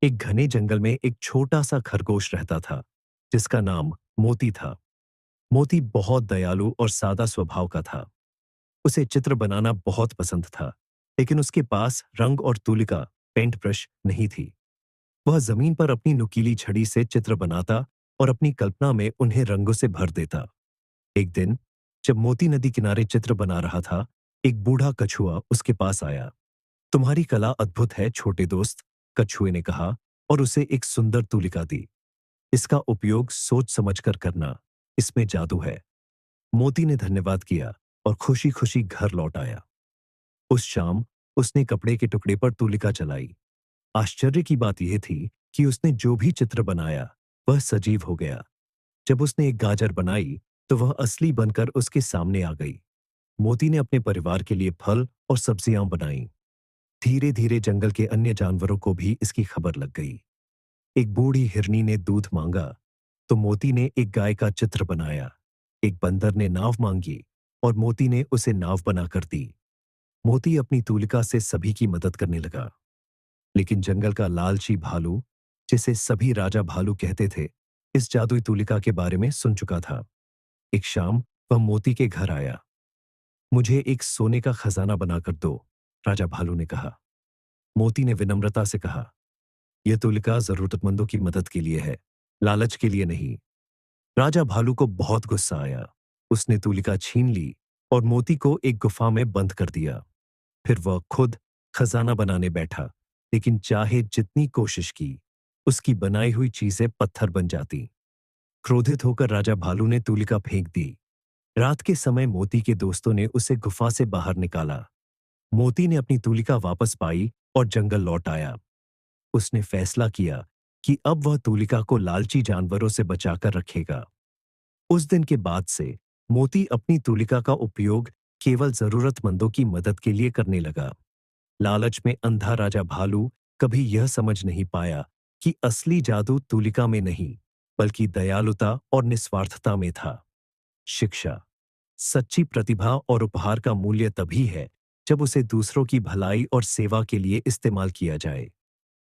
एक घने जंगल में एक छोटा सा खरगोश रहता था जिसका नाम मोती था। मोती बहुत दयालु और सादा स्वभाव का था। उसे चित्र बनाना बहुत पसंद था, लेकिन उसके पास रंग और तुलिका पेंट ब्रश नहीं थी। वह जमीन पर अपनी नुकीली छड़ी से चित्र बनाता और अपनी कल्पना में उन्हें रंगों से भर देता। एक दिन जब मोती नदी किनारे चित्र बना रहा था, एक बूढ़ा कछुआ उसके पास आया। तुम्हारी कला अद्भुत है छोटे दोस्त, कछुए ने कहा और उसे एक सुंदर तुलिका दी। इसका उपयोग सोच समझकर करना, इसमें जादू है। मोती ने धन्यवाद किया और खुशी खुशी घर लौट आया। उस शाम उसने कपड़े के टुकड़े पर तुलिका चलाई। आश्चर्य की बात यह थी कि उसने जो भी चित्र बनाया वह सजीव हो गया। जब उसने एक गाजर बनाई तो वह असली बनकर उसके सामने आ गई। मोती ने अपने परिवार के लिए फल और सब्जियां बनाई। धीरे धीरे जंगल के अन्य जानवरों को भी इसकी खबर लग गई। एक बूढ़ी हिरनी ने दूध मांगा तो मोती ने एक गाय का चित्र बनाया। एक बंदर ने नाव मांगी और मोती ने उसे नाव बनाकर दी। मोती अपनी तूलिका से सभी की मदद करने लगा। लेकिन जंगल का लालची भालू, जिसे सभी राजा भालू कहते थे, इस जादुई तूलिका के बारे में सुन चुका था। एक शाम वह मोती के घर आया। मुझे एक सोने का खजाना बनाकर दो, राजा भालू ने कहा। मोती ने विनम्रता से कहा, यह तूलिका जरूरतमंदों की मदद के लिए है, लालच के लिए नहीं। राजा भालू को बहुत गुस्सा आया। उसने तूलिका छीन ली और मोती को एक गुफा में बंद कर दिया। फिर वह खुद खजाना बनाने बैठा, लेकिन चाहे जितनी कोशिश की, उसकी बनाई हुई चीजें पत्थर बन जाती। क्रोधित होकर राजा भालू ने तूलिका फेंक दी। रात के समय मोती के दोस्तों ने उसे गुफा से बाहर निकाला। मोती ने अपनी तूलिका वापस पाई और जंगल लौट आया। उसने फैसला किया कि अब वह तूलिका को लालची जानवरों से बचाकर रखेगा। उस दिन के बाद से मोती अपनी तूलिका का उपयोग केवल जरूरतमंदों की मदद के लिए करने लगा। लालच में अंधा राजा भालू कभी यह समझ नहीं पाया कि असली जादू तूलिका में नहीं, बल्कि दयालुता और निस्वार्थता में था। शिक्षा: सच्ची प्रतिभा और उपहार का मूल्य तभी है जब उसे दूसरों की भलाई और सेवा के लिए इस्तेमाल किया जाए।